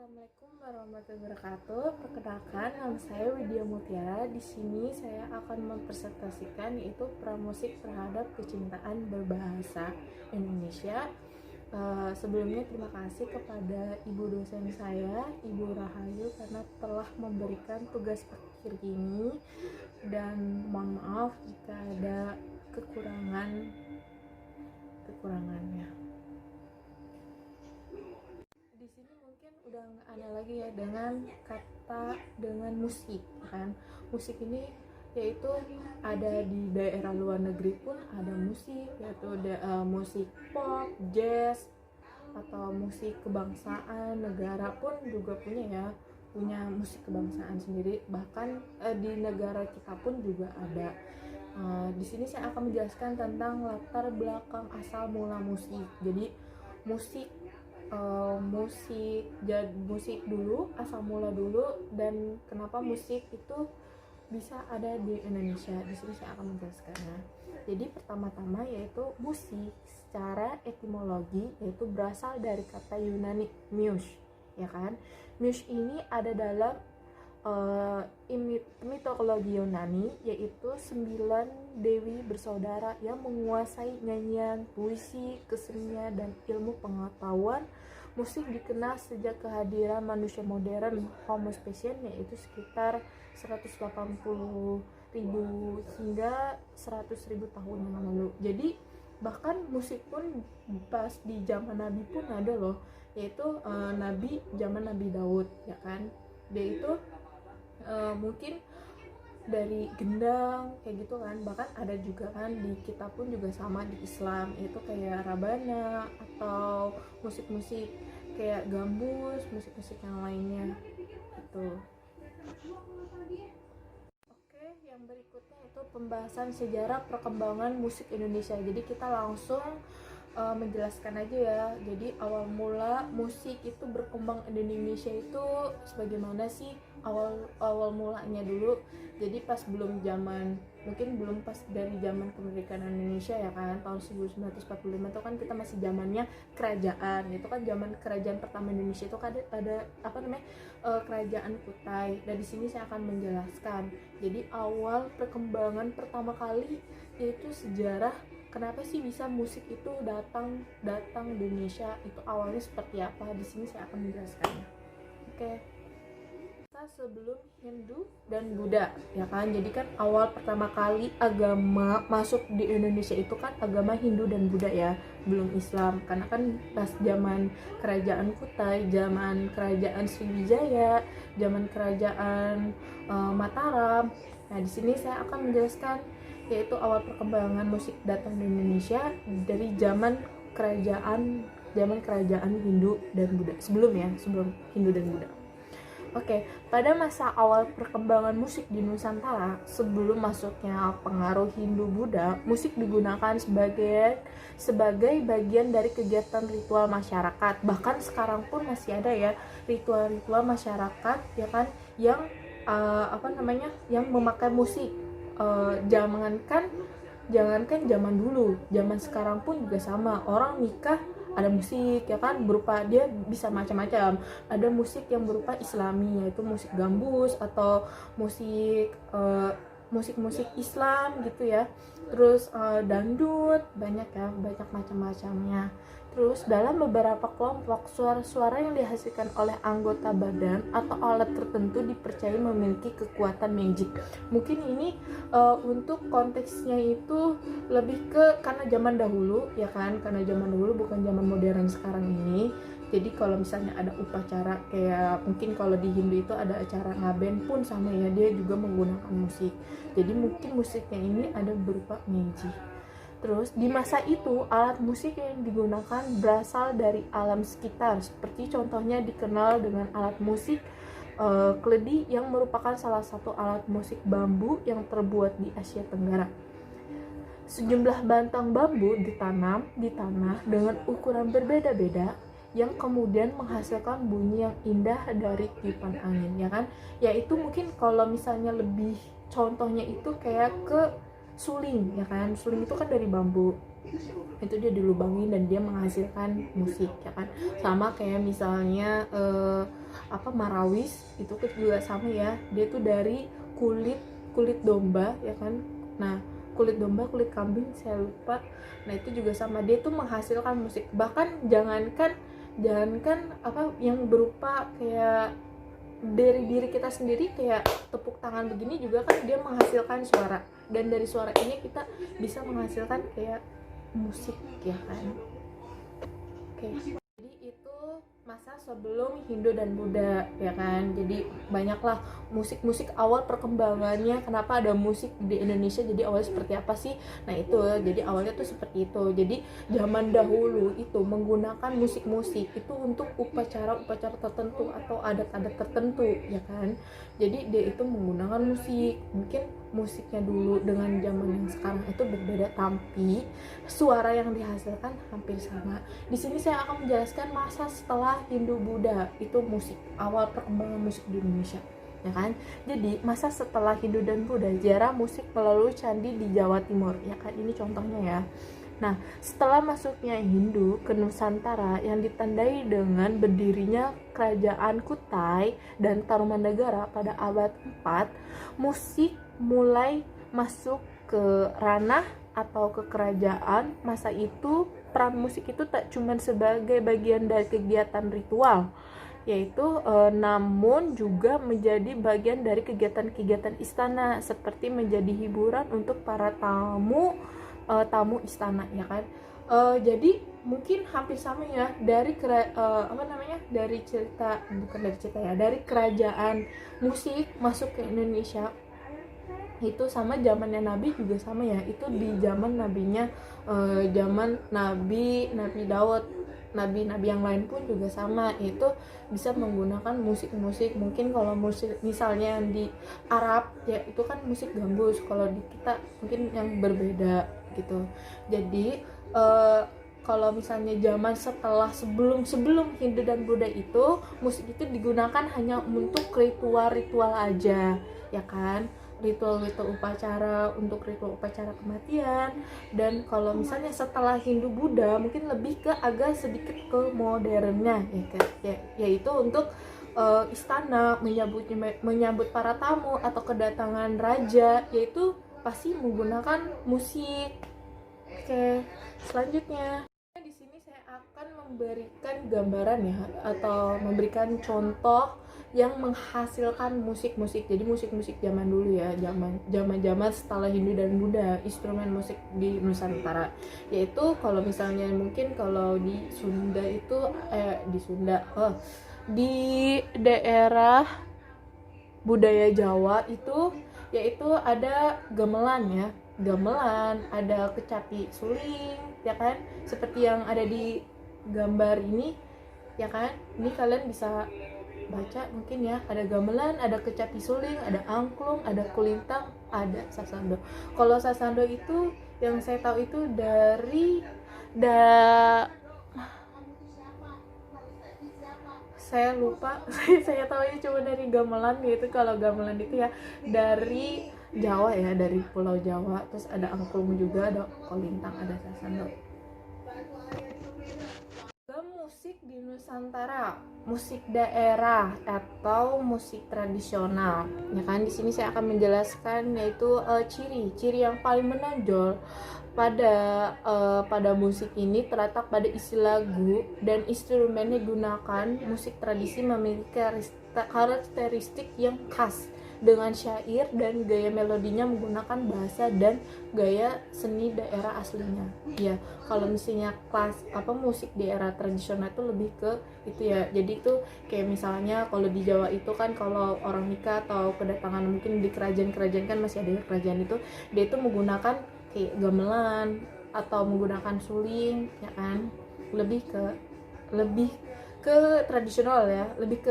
Assalamualaikum warahmatullahi wabarakatuh. Perkenalkan, nama saya Widya Mutiara. Di sini saya akan mempresentasikan yaitu pramusik terhadap kecintaan berbahasa Indonesia. Sebelumnya terima kasih kepada ibu dosen saya, Ibu Rahayu, karena telah memberikan tugas akhir ini, dan mohon maaf jika ada kekurangannya. Di sini mungkin udah nggak ada lagi ya dengan musik, kan? Musik ini yaitu ada di daerah luar negeri pun ada musik, yaitu musik pop, jazz, atau musik kebangsaan negara pun juga punya musik kebangsaan sendiri. Bahkan di negara kita pun juga ada. Di sini saya akan menjelaskan tentang latar belakang asal mula musik. Jadi musik musik dulu, asal mula dulu, dan kenapa musik itu bisa ada di Indonesia. Di sini saya akan menjelaskannya. Jadi pertama-tama yaitu musik secara etimologi yaitu berasal dari kata Yunani mus, ya kan? Mus ini ada dalam mitologi Yunani, yaitu 9 dewi bersaudara yang menguasai nyanyian, puisi, kesenian, dan ilmu pengetahuan. Musik dikenal sejak kehadiran manusia modern Homo sapiens, yaitu sekitar 180.000 hingga 100.000 tahun yang lalu. Jadi bahkan musik pun pas di zaman Nabi pun ada loh, yaitu zaman Nabi Daud, ya kan? Dia itu mungkin dari gendang kayak gitu kan. Bahkan ada juga kan di kita pun juga sama di Islam, itu kayak rabana atau musik-musik kayak gambus, musik-musik yang lainnya gitu. Oke, yang berikutnya itu pembahasan sejarah perkembangan musik Indonesia. Jadi kita langsung menjelaskan aja ya. Jadi awal mula musik itu berkembang di Indonesia itu sebagaimana sih awal mulanya dulu. Jadi pas belum pas dari zaman kemerdekaan Indonesia, ya kan, tahun 1945 itu kan kita masih zamannya kerajaan. Itu kan zaman kerajaan pertama Indonesia itu kan ada kerajaan Kutai. Dan di sini saya akan menjelaskan. Jadi awal perkembangan pertama kali yaitu sejarah kenapa sih bisa musik itu datang di Indonesia, itu awalnya seperti apa. Di sini saya akan menjelaskannya. Oke. Kita sebelum Hindu dan Buddha, ya kan. Jadi kan awal pertama kali agama masuk di Indonesia itu kan agama Hindu dan Buddha ya, belum Islam. Karena kan pas zaman kerajaan Kutai, zaman kerajaan Sriwijaya, zaman kerajaan Mataram. Nah, di sini saya akan menjelaskan yaitu awal perkembangan musik datang di Indonesia dari zaman kerajaan Hindu dan Buddha, sebelum Hindu dan Buddha. Oke, pada masa awal perkembangan musik di Nusantara, sebelum masuknya pengaruh Hindu Buddha, musik digunakan sebagai bagian dari kegiatan ritual masyarakat. Bahkan sekarang pun masih ada ya ritual-ritual masyarakat, ya kan, yang yang memakai musik. Jangankan zaman dulu, zaman sekarang pun juga sama. Orang nikah ada musik, ya kan, berupa dia bisa macam-macam. Ada musik yang berupa Islami, yaitu musik gambus atau musik Islam gitu ya. Terus dangdut, banyak macam-macamnya. Terus dalam beberapa kelompok, suara-suara yang dihasilkan oleh anggota badan atau alat tertentu dipercaya memiliki kekuatan magic. Mungkin ini untuk konteksnya itu lebih ke karena zaman dahulu, ya kan, karena zaman dahulu bukan zaman modern sekarang ini. Jadi kalau misalnya ada upacara kayak mungkin kalau di Hindu itu ada acara ngaben pun sama ya, dia juga menggunakan musik. Jadi mungkin musiknya ini ada berupa magic. Terus di masa itu alat musik yang digunakan berasal dari alam sekitar, seperti contohnya dikenal dengan alat musik keledi yang merupakan salah satu alat musik bambu yang terbuat di Asia Tenggara. Sejumlah batang bambu ditanam di tanah dengan ukuran berbeda-beda yang kemudian menghasilkan bunyi yang indah dari tiupan angin, ya kan? Yaitu mungkin kalau misalnya lebih contohnya itu kayak ke suling ya kan. Suling itu kan dari bambu, itu dia dilubangin dan dia menghasilkan musik ya kan. Sama kayak misalnya marawis itu juga sama ya, dia tuh dari kulit kulit domba ya kan. Nah, kulit domba, kulit kambing saya lupa. Nah, itu juga sama, dia tuh menghasilkan musik. Bahkan jangankan yang berupa kayak dari diri kita sendiri, kayak tepuk tangan begini juga kan dia menghasilkan suara, dan dari suara ini kita bisa menghasilkan kayak musik ya kan. Oke. Jadi itu masa sebelum Hindu dan Buddha ya kan. Jadi banyaklah musik-musik awal perkembangannya, kenapa ada musik di Indonesia, jadi awalnya seperti apa sih. Nah itu, jadi awalnya tuh seperti itu. Jadi zaman dahulu itu menggunakan musik-musik itu untuk upacara-upacara tertentu atau adat-adat tertentu ya kan. Jadi dia itu menggunakan musik. Mungkin musiknya dulu dengan zaman yang sekarang itu berbeda, tapi suara yang dihasilkan hampir sama. Di sini saya akan menjelaskan masa setelah Hindu Buddha, itu musik, awal perkembangan musik di Indonesia ya kan. Jadi masa setelah Hindu dan Buddha, sejarah musik melalui candi di Jawa Timur ya kan. Ini contohnya ya. Nah, setelah masuknya Hindu ke Nusantara yang ditandai dengan berdirinya Kerajaan Kutai dan Tarumanagara pada abad 4, musik mulai masuk ke ranah atau ke kerajaan. Masa itu peran musik itu tak cuma sebagai bagian dari kegiatan ritual, namun juga menjadi bagian dari kegiatan-kegiatan istana, seperti menjadi hiburan untuk para tamu istana ya kan. Jadi mungkin hampir sama ya, dari dari kerajaan musik masuk ke Indonesia itu sama zamannya Nabi juga sama ya. Itu di zaman nabinya, zaman Nabi Daud, nabi-nabi yang lain pun juga sama, itu bisa menggunakan musik-musik. Mungkin kalau musik misalnya yang di Arab ya itu kan musik gambus, kalau di kita mungkin yang berbeda gitu. Jadi kalau misalnya zaman sebelum Hindu dan Buddha itu, musik itu digunakan hanya untuk ritual-ritual aja ya kan. Ritual-ritual upacara, untuk ritual upacara kematian. Dan kalau misalnya setelah Hindu Buddha mungkin lebih ke agak sedikit ke modernnya yaitu untuk istana menyambut para tamu atau kedatangan raja, yaitu pasti menggunakan musik. Oke, selanjutnya di sini saya akan memberikan gambaran ya, atau memberikan contoh yang menghasilkan musik-musik. Jadi musik-musik zaman dulu ya, zaman setelah Hindu dan Buddha, instrumen musik di Nusantara. Yaitu kalau misalnya mungkin kalau di Sunda itu di daerah budaya Jawa itu, yaitu ada gamelan, ada kecapi suling ya kan, seperti yang ada di gambar ini ya kan. Ini kalian bisa baca mungkin ya, ada gamelan, ada kecapi suling, ada angklung, ada kulintang, ada sasando. Kalau sasando itu yang saya tahu itu saya lupa saya tahu ini cuma dari gamelan gitu. Kalau gamelan itu ya dari Jawa ya, dari Pulau Jawa. Terus ada angklung juga, ada kolintang, ada sasando. Musik di Nusantara, musik daerah atau musik tradisional ya kan. Di sini saya akan menjelaskan yaitu ciri yang paling menonjol pada musik ini terletak pada isi lagu dan instrumen yang digunakan. Musik tradisi memiliki karakteristik yang khas dengan syair dan gaya melodinya menggunakan bahasa dan gaya seni daerah aslinya. Ya, kalau misalnya musik di era tradisional itu lebih ke itu ya. Jadi itu kayak misalnya kalau di Jawa itu kan kalau orang nikah atau kedatangan mungkin di kerajaan kan masih ada kerajaan itu, dia itu menggunakan kayak gamelan atau menggunakan suling ya kan. Lebih ke tradisional ya, lebih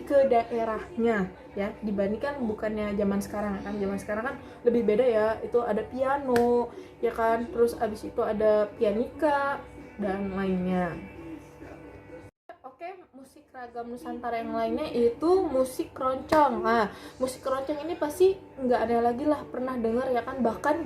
ke daerahnya ya, dibandingkan bukannya zaman sekarang kan. Zaman sekarang kan lebih beda ya, itu ada piano ya kan, terus abis itu ada pianika dan lainnya. Oke, musik ragam Nusantara yang lainnya itu musik keroncong. Nah, musik keroncong ini pasti nggak ada lagi lah pernah dengar ya kan, bahkan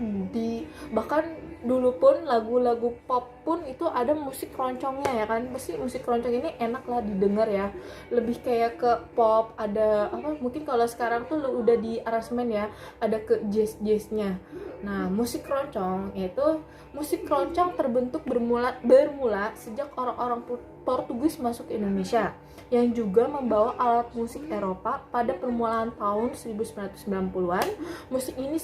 dulu pun lagu-lagu pop pun itu ada musik keroncongnya ya kan. Pasti musik keroncong ini enak lah didengar ya. Lebih kayak ke pop, ada apa mungkin kalau sekarang tuh udah di aransemen ya, ada ke jazz-jazznya. Nah, musik keroncong terbentuk bermula sejak orang-orang Portugis masuk ke Indonesia yang juga membawa alat musik Eropa pada permulaan tahun 1990-an. Musik ini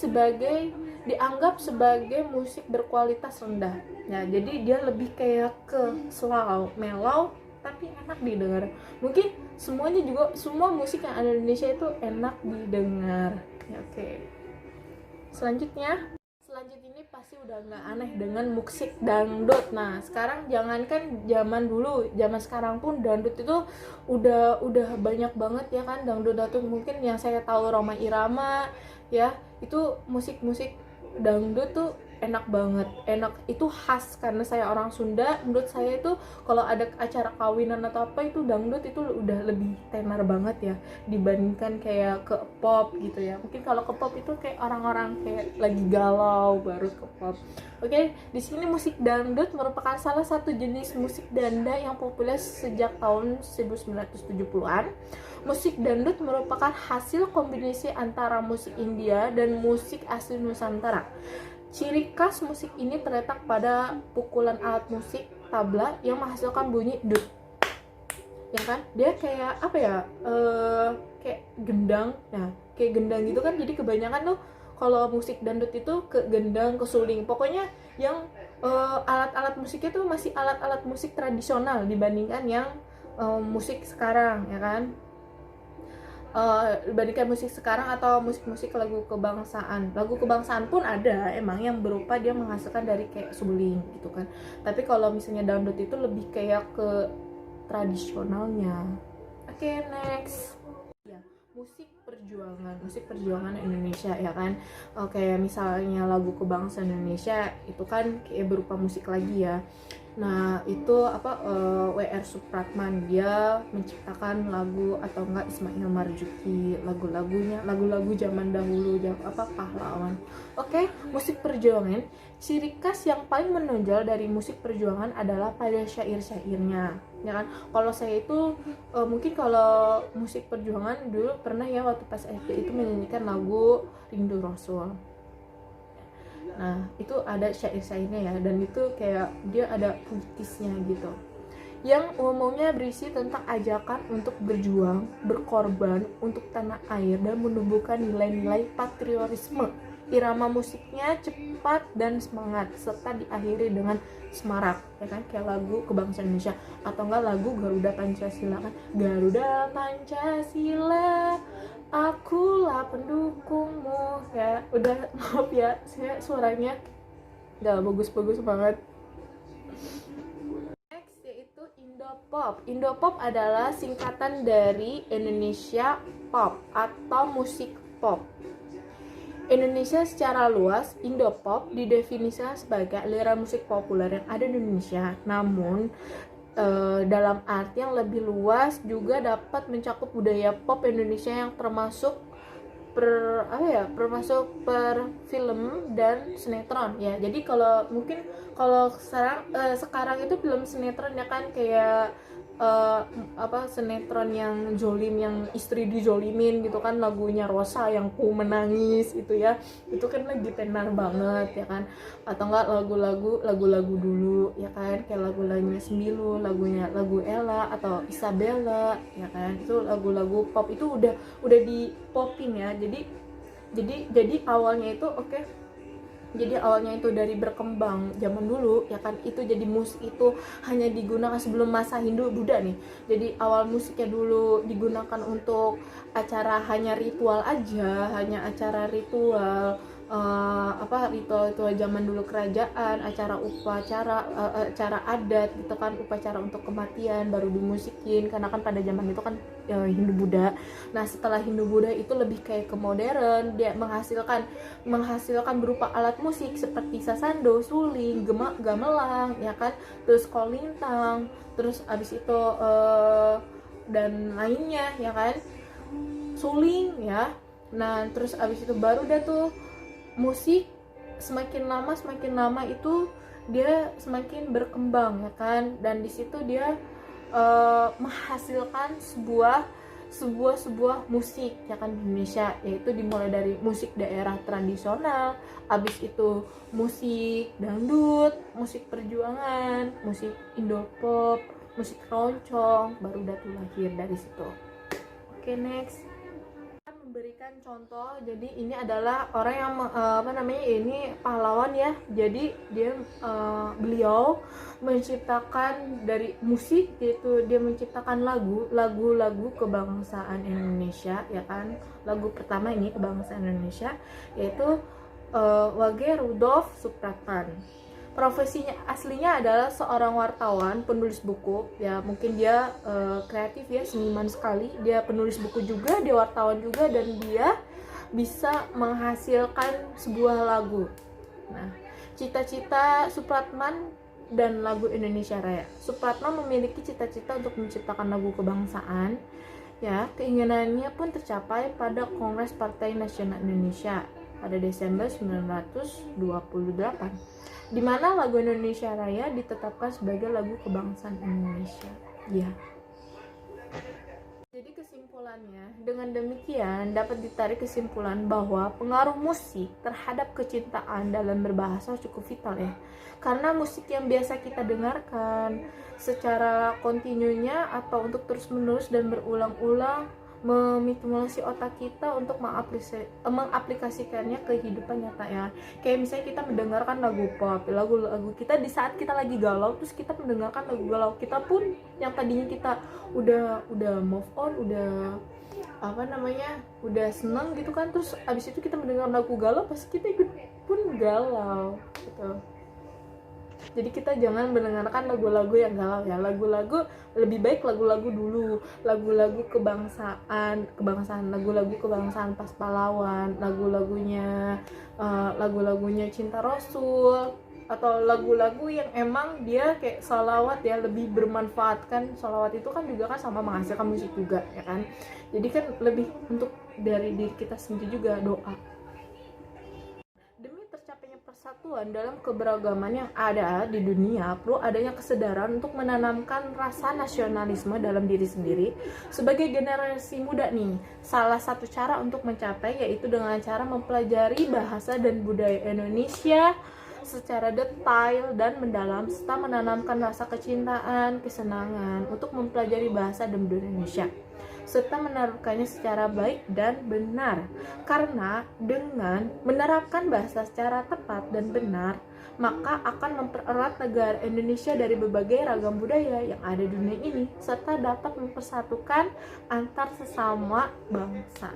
dianggap sebagai musik berkualitas rendah. Nah, jadi dia lebih kayak ke slow, mellow tapi enak didengar. Mungkin semua musik yang ada di Indonesia itu enak didengar. Ya, oke. Selanjutnya ini pasti udah nggak aneh dengan musik dangdut. Nah, sekarang jangankan zaman sekarang pun dangdut itu udah banyak banget ya kan, dangdut. Mungkin yang saya tahu Rhoma Irama ya, itu musik dangdut tuh enak banget. Itu khas karena saya orang Sunda. Menurut saya itu kalau ada acara kawinan atau apa, itu dangdut itu udah lebih tenar banget ya dibandingkan kayak ke pop gitu ya. Mungkin kalau ke pop itu kayak orang-orang kayak lagi galau baru ke pop. Oke, di sini musik dangdut merupakan salah satu jenis musik danda yang populer sejak tahun 1970-an. Musik dangdut merupakan hasil kombinasi antara musik India dan musik asli Nusantara. Ciri khas musik ini terletak pada pukulan alat musik tabla yang menghasilkan bunyi dut. Ya kan? Dia kayak apa ya? Kayak gendang. Nah, kayak gendang gitu kan. Jadi kebanyakan tuh kalau musik dangdut itu ke gendang, ke suling. Pokoknya yang alat-alat musiknya tuh masih alat-alat musik tradisional dibandingkan yang musik sekarang, ya kan? Dibandingkan musik sekarang atau musik-musik lagu kebangsaan pun ada emang yang berupa dia menghasilkan dari kayak suling gitu kan. Tapi kalau misalnya dangdut itu lebih kayak ke tradisionalnya. Oke, next ya, musik perjuangan Indonesia ya kan. Kayak misalnya lagu kebangsaan Indonesia itu kan kayak berupa musik lagi ya. Nah, itu W.R. Supratman, dia menciptakan lagu, atau enggak Ismail Marzuki, lagu-lagu zaman dahulu, pahlawan. Oke, musik perjuangan. Ciri khas yang paling menonjol dari musik perjuangan adalah pada syair-syairnya, ya kan. Kalau saya itu mungkin kalau musik perjuangan dulu pernah ya waktu pas SD itu menyanyikan lagu Rindu Rasul. Nah, itu ada syair-syairnya ya, dan itu kayak dia ada puitisnya gitu, yang umumnya berisi tentang ajakan untuk berjuang, berkorban untuk tanah air, dan menumbuhkan nilai-nilai patriotisme. Irama musiknya cepat dan semangat, serta diakhiri dengan semarak, ya kan, kayak lagu kebangsaan Indonesia, atau enggak lagu Garuda Pancasila kan, Garuda Pancasila, akulah pendukungmu. Ya udah, maaf ya, saya suaranya nggak bagus-bagus banget. Next yaitu Indopop. Indopop adalah singkatan dari Indonesia Pop atau musik pop. Indonesia secara luas, Indopop didefinisikan sebagai aliran musik populer yang ada di Indonesia. Namun dalam arti yang lebih luas juga dapat mencakup budaya pop Indonesia yang termasuk per film dan sinetron ya. Jadi kalau sekarang itu film sinetron ya kan, kayak sinetron yang zolim, yang istri dijolimin gitu kan, lagunya Rosa yang ku menangis itu ya, itu kan lagi tenar banget ya kan. Atau enggak lagu-lagu dulu ya kan, kayak lagu-lagunya Sembilu, lagu Ella atau Isabella ya kan, itu lagu-lagu pop itu udah di popin ya. Jadi awalnya itu jadi awalnya itu dari berkembang zaman dulu ya kan, itu jadi musik itu hanya digunakan sebelum masa Hindu Buddha nih. Jadi awal musiknya dulu digunakan untuk acara, hanya acara ritual ritual-ritual zaman dulu kerajaan, acara upacara, acara adat gitu kan, upacara untuk kematian baru dimusikin, karena kan pada zaman itu kan Hindu Buddha. Nah setelah Hindu Buddha itu lebih kayak ke modern, dia menghasilkan berupa alat musik seperti sasando, suling, gamelan ya kan, terus kolintang, terus abis itu dan lainnya ya kan, suling ya. Nah terus abis itu baru dah tuh musik semakin lama itu dia semakin berkembang ya kan, dan di situ dia menghasilkan sebuah musik ya kan di Indonesia, yaitu dimulai dari musik daerah tradisional, abis itu musik dangdut, musik perjuangan, musik Indopop, musik roncong, baru dah tuh lahir dari situ. Oke, next. Memberikan contoh, jadi ini adalah orang yang ini pahlawan ya, jadi beliau menciptakan dari musik, yaitu dia menciptakan lagu kebangsaan Indonesia ya kan. Lagu pertama ini kebangsaan Indonesia, yaitu Wage Rudolf Supratman. Profesinya aslinya adalah seorang wartawan, penulis buku ya, mungkin dia kreatif ya, seniman sekali, dia penulis buku juga, dia wartawan juga, dan dia bisa menghasilkan sebuah lagu. Nah, cita-cita Supratman dan lagu Indonesia Raya. Supratman memiliki cita-cita untuk menciptakan lagu kebangsaan ya, keinginannya pun tercapai pada Kongres Partai Nasional Indonesia pada Desember 1928, di mana lagu Indonesia Raya ditetapkan sebagai lagu kebangsaan Indonesia. Ya. Jadi kesimpulannya, dengan demikian dapat ditarik kesimpulan bahwa pengaruh musik terhadap kecintaan dalam berbahasa cukup vital ya. Karena musik yang biasa kita dengarkan secara kontinunya atau untuk terus-menerus dan berulang-ulang memanipulasi otak kita untuk mengaplikasikannya ke kehidupan nyata ya. Kayak misalnya kita mendengarkan lagu pop, lagu kita di saat kita lagi galau, terus kita mendengarkan lagu galau, kita pun yang tadinya kita udah move on, udah udah seneng gitu kan, terus abis itu kita mendengar lagu galau, pasti kita ikut pun galau gitu. Jadi kita jangan mendengarkan lagu-lagu yang galau ya. Lagu-lagu lebih baik lagu-lagu dulu, lagu-lagu kebangsaan, lagu-lagu kebangsaan pas pahlawan, lagunya Cinta Rasul, atau lagu-lagu yang emang dia kayak sholawat ya, lebih bermanfaat kan. Sholawat itu kan juga kan sama menghasilkan musik juga ya kan. Jadi kan lebih untuk dari diri kita sendiri juga, doa. Persatuan dalam keberagaman yang ada di dunia, perlu adanya kesadaran untuk menanamkan rasa nasionalisme dalam diri sendiri. Sebagai generasi muda nih, salah satu cara untuk mencapai yaitu dengan cara mempelajari bahasa dan budaya Indonesia secara detail dan mendalam, serta menanamkan rasa kecintaan, kesenangan untuk mempelajari bahasa dan budaya Indonesia, serta menerapkannya secara baik dan benar. Karena dengan menerapkan bahasa secara tepat dan benar, maka akan mempererat negara Indonesia dari berbagai ragam budaya yang ada di dunia ini, serta dapat mempersatukan antar sesama bangsa.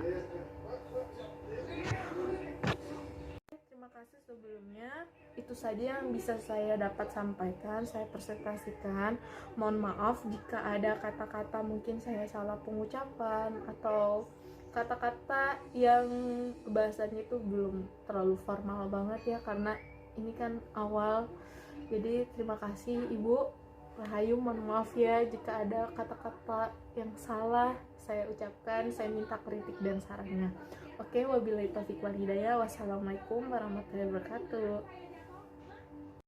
Terima kasih sebelumnya. Itu saja yang bisa saya dapat sampaikan, saya presentasikan. Mohon maaf jika ada kata-kata mungkin saya salah pengucapan atau kata-kata yang bahasanya itu belum terlalu formal banget ya, karena ini kan awal. Jadi terima kasih Ibu Rahayu, mohon maaf ya jika ada kata-kata yang salah saya ucapkan, saya minta kritik dan sarannya. Oke, wabillahi taufiq wal hidayah. Wassalamualaikum warahmatullahi wabarakatuh.